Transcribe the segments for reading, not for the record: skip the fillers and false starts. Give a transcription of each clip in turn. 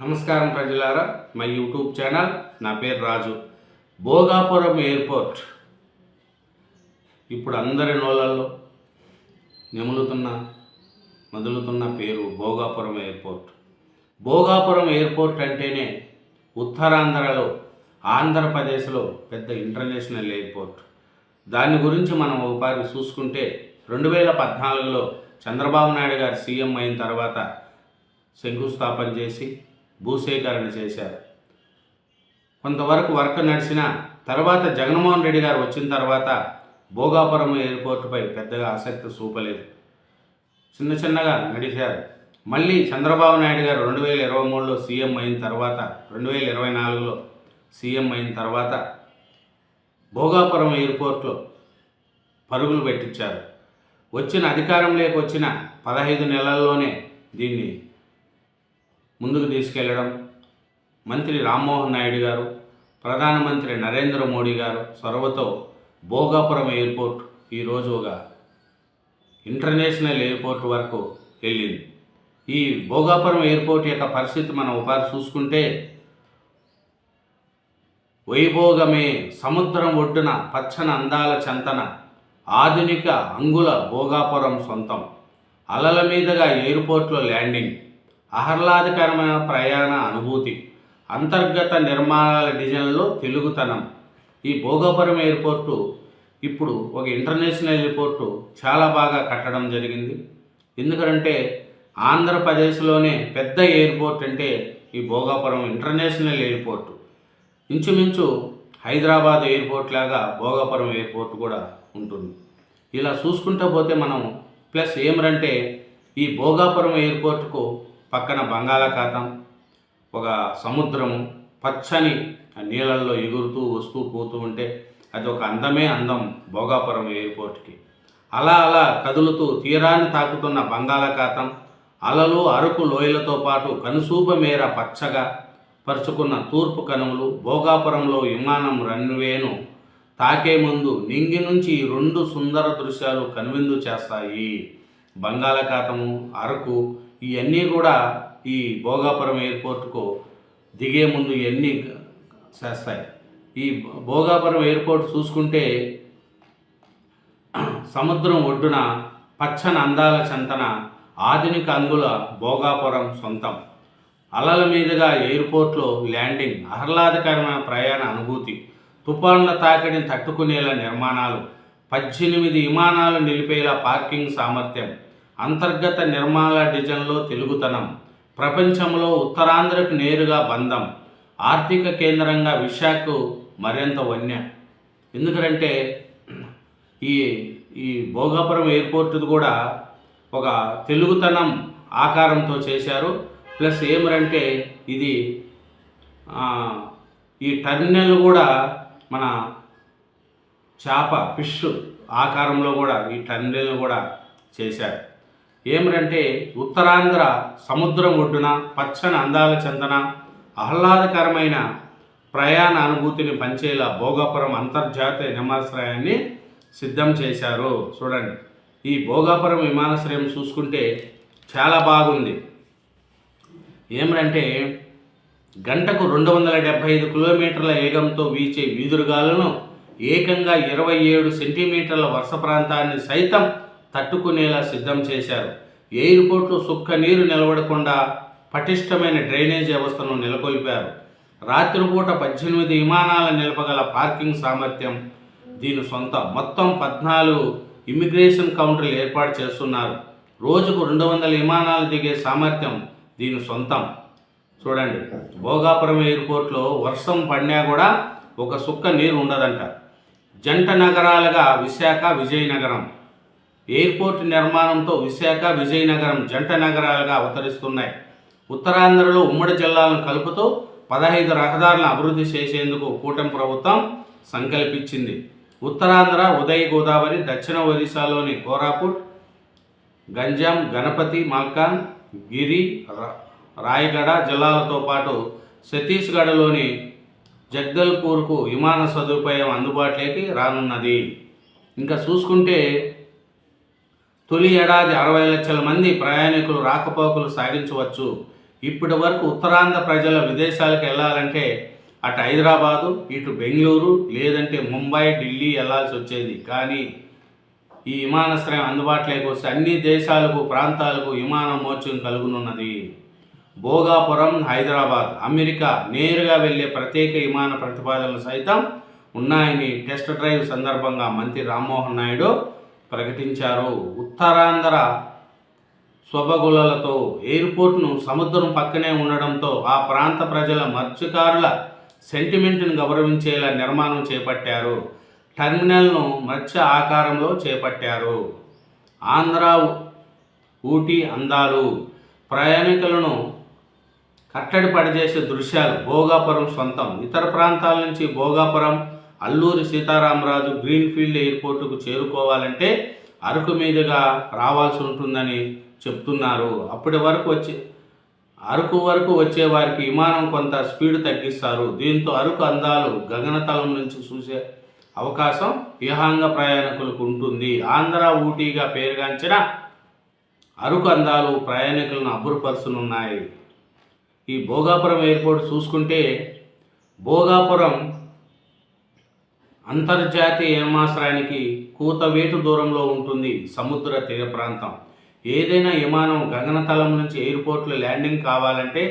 నమస్కారం ప్రజలారా, మా యూట్యూబ్ ఛానల్. నా పేరు రాజు. భోగాపురం ఎయిర్పోర్ట్ ఇప్పుడు అందరి నోళ్ళల్లో మొదలుతున్న పేరు భోగాపురం ఎయిర్పోర్ట్. భోగాపురం ఎయిర్పోర్ట్ అంటేనే ఉత్తరాంధ్రలో, ఆంధ్రప్రదేశ్లో పెద్ద ఇంటర్నేషనల్ ఎయిర్పోర్ట్. దాని గురించి మనం ఒకసారి చూసుకుంటే 2014లో చంద్రబాబు నాయుడు గారు సీఎం అయిన తర్వాత శంకుస్థాపన చేసి భూసేకరణ చేశారు. కొంతవరకు వర్క్ నడిచిన తర్వాత జగన్మోహన్ రెడ్డి గారు వచ్చిన తర్వాత భోగాపురం ఎయిర్పోర్టుపై పెద్దగా ఆసక్తి చూపలేదు, చిన్నగా నడిచారు. మళ్ళీ చంద్రబాబు నాయుడు గారు 2023లో సీఎం అయిన తర్వాత 2024లో సీఎం అయిన తర్వాత భోగాపురం ఎయిర్పోర్ట్లో పరుగులు పెట్టించారు. అధికారంలోకి వచ్చిన 15 నెలల్లోనే దీన్ని ముందుకు తీసుకెళ్లడం, మంత్రి రామ్మోహన్ నాయుడు గారు, ప్రధానమంత్రి నరేంద్ర మోడీ గారు చొరవతో భోగాపురం ఎయిర్పోర్ట్ ఈరోజు ఒక ఇంటర్నేషనల్ ఎయిర్పోర్ట్ వరకు వెళ్ళింది. ఈ భోగాపురం ఎయిర్పోర్ట్ యొక్క పరిస్థితి మనం ఒకసారి చూసుకుంటే, వైభోగమే సముద్రం ఒడ్డున పచ్చని అందాల చెంతన ఆధునిక అంగుల భోగాపురం సొంతం. అలల మీదుగా ఎయిర్పోర్ట్లో ల్యాండింగ్, ఆహ్లాదకరమైన ప్రయాణ అనుభూతి, అంతర్గత నిర్మాణాల డిజైన్లో తెలుగుతనం. ఈ భోగాపురం ఎయిర్పోర్టు ఇప్పుడు ఒక ఇంటర్నేషనల్ ఎయిర్పోర్టు చాలా బాగా కట్టడం జరిగింది. ఎందుకంటే ఆంధ్రప్రదేశ్లోనే పెద్ద ఎయిర్పోర్ట్ అంటే ఈ భోగాపురం ఇంటర్నేషనల్ ఎయిర్పోర్టు. ఇంచుమించు హైదరాబాద్ ఎయిర్పోర్ట్ లాగా భోగాపురం ఎయిర్పోర్ట్ కూడా ఉంటుంది. ఇలా చూసుకుంటూ పోతే మనం ప్లస్ ఏమిటంటే, ఈ భోగాపురం ఎయిర్పోర్టుకు పక్కన బంగాళాఖాతం, ఒక సముద్రము, పచ్చని నీళ్ళల్లో ఎగురుతూ వస్తూ పోతూ ఉంటే అది ఒక అందం భోగాపురం ఎయిర్పోర్ట్కి. అలా కదులుతూ తీరాన్ని తాకుతున్న బంగాళాఖాతం, అలలు అరకు లోయలతో పాటు కనుసూప మేర పచ్చగా పరుచుకున్న తూర్పు కనుమలు భోగాపురంలో విమానం రన్వేను తాకే ముందు నింగి నుంచి 2 సుందర దృశ్యాలు కనువిందు చేస్తాయి. బంగాళాఖాతము, అరకు ఇవన్నీ కూడా ఈ భోగాపురం ఎయిర్పోర్టుకు దిగే ముందు ఇవన్నీ చేస్తాయి. ఈ భోగాపురం ఎయిర్పోర్ట్ చూసుకుంటే సముద్రం ఒడ్డున పచ్చని అందాల చెంతన ఆధునిక అంగుల భోగాపురం సొంతం. అలల మీదుగా ఎయిర్పోర్ట్లో ల్యాండింగ్, ఆహ్లాదకరమైన ప్రయాణ అనుభూతి, తుఫాన్ల తాకిడిని తట్టుకునేలా నిర్మాణాలు, 18 విమానాలు నిలిపేలా పార్కింగ్ సామర్థ్యం, అంతర్గత నిర్మాణ డిజైన్లో తెలుగుతనం, ప్రపంచంలో ఉత్తరాంధ్రకు నేరుగా బంధం, ఆర్థిక కేంద్రంగా విశాఖకు మరింత వన్య. ఎందుకంటే ఈ భోగాపురం ఎయిర్పోర్ట్ కూడా ఒక తెలుగుతనం ఆకారంతో చేశారు. ప్లస్ ఏమిటంటే ఇది ఈ టర్మినల్ కూడా మన ఫిష్ ఆకారంలో కూడా ఈ టర్మినల్ కూడా చేశారు. ఏమిటంటే ఉత్తరాంధ్ర సముద్రం ఒడ్డున పచ్చని అందాల చెందన ఆహ్లాదకరమైన ప్రయాణ అనుభూతిని పంచేలా భోగాపురం అంతర్జాతీయ విమానాశ్రయాన్ని సిద్ధం చేశారు. చూడండి, ఈ భోగాపురం విమానాశ్రయం చూసుకుంటే చాలా బాగుంది. ఏమిటంటే గంటకు 275 కిలోమీటర్ల వేగంతో వీచే వీధురుగాలను ఏకంగా 27 సెంటీమీటర్ల వర్ష ప్రాంతాన్ని సైతం తట్టుకునేలా సిద్ధం చేశారు. ఎయిర్పోర్ట్లో సుక్క నీరు నిలబడకుండా పటిష్టమైన డ్రైనేజ్ వ్యవస్థను నెలకొల్పారు. రాత్రిపూట 18 విమానాల నిలపగల పార్కింగ్ సామర్థ్యం దీని సొంతం. మొత్తం 14 ఇమిగ్రేషన్ కౌంటర్లు ఏర్పాటు చేస్తున్నారు. రోజుకు 200 విమానాలు దిగే సామర్థ్యం దీని సొంతం. చూడండి, భోగాపురం ఎయిర్పోర్ట్లో వర్షం పడినా కూడా ఒక సుక్క నీరు ఉండదంట. జంట నగరాలుగా విశాఖ, విజయనగరం ఎయిర్పోర్ట్ నిర్మాణంతో విశాఖ, విజయనగరం జంట నగరాలుగా అవతరిస్తున్నాయి. ఉత్తరాంధ్రలో ఉమ్మడి జిల్లాలను కలుపుతూ 15 రహదారులను అభివృద్ధి చేసేందుకు కూటమి ప్రభుత్వం సంకల్పించింది. ఉత్తరాంధ్ర ఉదయ గోదావరి, దక్షిణ ఒరిస్సాలోని కోరాపుట్, గంజాం, గణపతి, మల్కాన్ గిరి, రాయగడ జిల్లాలతో పాటు ఛత్తీస్గఢ్లోని జగదల్పూర్కు విమాన సదుపాయం అందుబాటులోకి రానున్నది. ఇంకా చూసుకుంటే తొలి ఏడాది 60 లక్షల మంది ప్రయాణికులు రాకపోకలు సాగించవచ్చు. ఇప్పటి వరకు ఉత్తరాంధ్ర ప్రజల విదేశాలకు వెళ్ళాలంటే అటు హైదరాబాదు, ఇటు బెంగళూరు, లేదంటే ముంబై, ఢిల్లీ వెళ్ళాల్సి వచ్చేది. కానీ ఈ విమానాశ్రయం అందుబాటులోకి వస్తే అన్ని దేశాలకు, ప్రాంతాలకు విమాన మోర్చం కలుగునున్నది. భోగాపురం, హైదరాబాద్, అమెరికా నేరుగా వెళ్ళే ప్రత్యేక విమాన ప్రతిపాదనలు సైతం ఉన్నాయని టెస్ట్ డ్రైవ్ సందర్భంగా మంత్రి రామ్మోహన్ నాయుడు ప్రకటించారు. ఉత్తరాంధ్ర శుభగులలతో ఎయిర్పోర్ట్ను సముద్రం పక్కనే ఉండడంతో ఆ ప్రాంత ప్రజల మత్స్యకారుల సెంటిమెంట్ను గౌరవించేలా నిర్మాణం చేపట్టారు. టెర్మినల్ను మత్స్య ఆకారంలో చేపట్టారు. ఆంధ్ర ఊటీ అందాలు, ప్రయాణికులను కట్టడి పడిచేసే దృశ్యాలు భోగాపురం సొంతం. ఇతర ప్రాంతాల నుంచి భోగాపురం, అల్లూరి సీతారామరాజు గ్రీన్ఫీల్డ్ ఎయిర్పోర్టుకు చేరుకోవాలంటే అరకు మీదుగా రావాల్సి ఉంటుందని చెప్తున్నారు. అరకు వరకు వచ్చే వారికి విమానం కొంత స్పీడ్ తగ్గిస్తారు. దీంతో అరకు అందాలు గగనతలం నుంచి చూసే అవకాశం విహంగ ప్రయాణికులకు ఉంటుంది. ఆంధ్ర ఊటీగా పేరుగాంచిన అరకు అందాలు ప్రయాణికులను అబ్బురపరుచనున్నాయి. ఈ భోగాపురం ఎయిర్పోర్ట్ చూసుకుంటే భోగాపురం అంతర్జాతీయ విమానాశ్రయానికి కూతవేటు దూరంలో ఉంటుంది. సముద్ర తీర ప్రాంతం. ఏదైనా విమానం గగనతలం నుంచి ఎయిర్పోర్ట్లో ల్యాండింగ్ కావాలంటే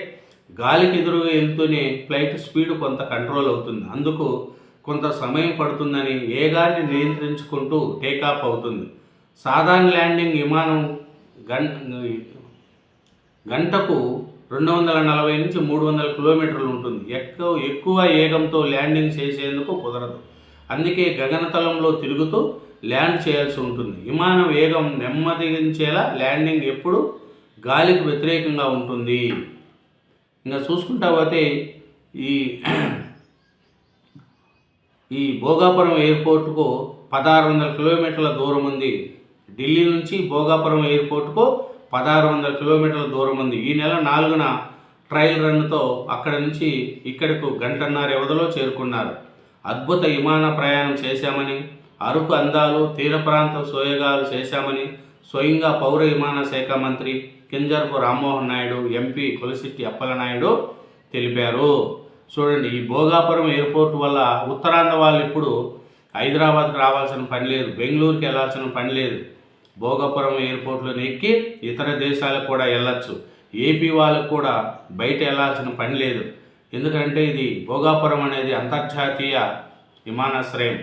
గాలికి ఎదురుగా వెళ్తూనే ఫ్లైట్ స్పీడ్ కొంత కంట్రోల్ అవుతుంది. అందుకు కొంత సమయం పడుతుందని వేగాన్ని నియంత్రించుకుంటూ టేకాఫ్ అవుతుంది. సాధారణ ల్యాండింగ్ విమానం గంటకు 240 నుంచి 300 కిలోమీటర్లు ఉంటుంది. ఎక్కువ వేగంతో ల్యాండింగ్ చేసేందుకు కుదరదు. అందుకే గగనతలంలో తిరుగుతూ ల్యాండ్ చేయాల్సి ఉంటుంది. విమానం వేగం నెమ్మదించేలా ల్యాండింగ్ ఎప్పుడు గాలికి వ్యతిరేకంగా ఉంటుంది. ఇంకా చూసుకుంటా పోతే ఈ భోగాపురం ఎయిర్పోర్టుకు 1600 కిలోమీటర్ల దూరం ఉంది. ఢిల్లీ నుంచి భోగాపురం ఎయిర్పోర్టుకు 1600 కిలోమీటర్ల దూరం ఉంది. ఈ నెల 4న ట్రయల్ రన్తో అక్కడి నుంచి ఇక్కడకు గంటన్నర వ్యవధిలో చేరుకున్నారు. అద్భుత విమాన ప్రయాణం చేశామని, అరకు అందాలు, తీర ప్రాంత సోయగాలు చేశామని స్వయంగా పౌర విమాన శాఖ మంత్రి కింజరపు రామ్మోహన్ నాయుడు, ఎంపీ కొలిశెట్టి అప్పలనాయుడు తెలిపారు. చూడండి, ఈ భోగాపురం ఎయిర్పోర్ట్ వల్ల ఉత్తరాంధ్ర వాళ్ళు ఇప్పుడు హైదరాబాద్కి రావాల్సిన పని లేదు, బెంగళూరుకి వెళ్ళాల్సిన పని లేదు. భోగాపురం ఎయిర్పోర్ట్లో ఎక్కి ఇతర దేశాలకు కూడా వెళ్ళచ్చు. ఏపీ వాళ్ళకు కూడా బయట వెళ్ళాల్సిన పని లేదు. ఎందుకంటే ఇది భోగాపురం అనేది అంతర్జాతీయ విమానాశ్రయం.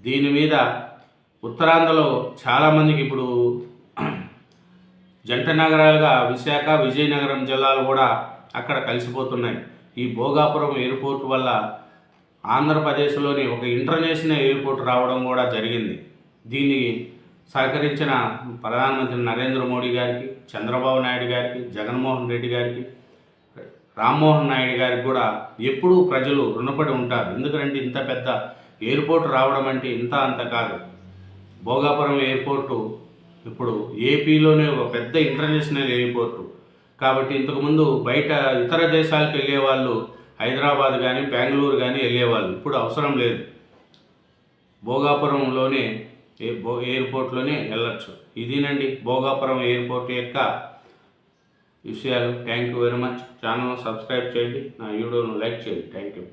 దీని మీద ఉత్తరాంధ్రలో చాలామందికి ఇప్పుడు జంట నగరాలుగా విశాఖ, విజయనగరం జిల్లాలు కూడా అక్కడ కలిసిపోతున్నాయి. ఈ భోగాపురం ఎయిర్పోర్ట్ వల్ల ఆంధ్రప్రదేశ్లోని ఒక ఇంటర్నేషనల్ ఎయిర్పోర్ట్ రావడం కూడా జరిగింది. దీన్ని సహకరించిన ప్రధానమంత్రి నరేంద్ర మోడీ గారికి, చంద్రబాబు నాయుడు గారికి, జగన్మోహన్ రెడ్డి గారికి, రామ్మోహన్ నాయుడు గారికి కూడా ఎప్పుడూ ప్రజలు రుణపడి ఉంటారు. ఎందుకంటే ఇంత పెద్ద ఎయిర్పోర్ట్ రావడం అంటే ఇంత అంత కాదు. భోగాపురం ఎయిర్పోర్టు ఇప్పుడు ఏపీలోనే ఒక పెద్ద ఇంటర్నేషనల్ ఎయిర్పోర్టు. కాబట్టి ఇంతకుముందు బయట ఇతర దేశాలకు వెళ్ళేవాళ్ళు హైదరాబాద్ కానీ బెంగళూరు కానీ వెళ్ళేవాళ్ళు. ఇప్పుడు అవసరం లేదు. భోగాపురంలోనే ఎయిర్పోర్ట్లోనే వెళ్ళచ్చు. ఇదేనండి భోగాపురం ఎయిర్పోర్ట్ యొక్క విషయాలు. Thank you very much. Channel subscribe చేయండి, నా వీడియోను లైక్ చేయండి. Thank you.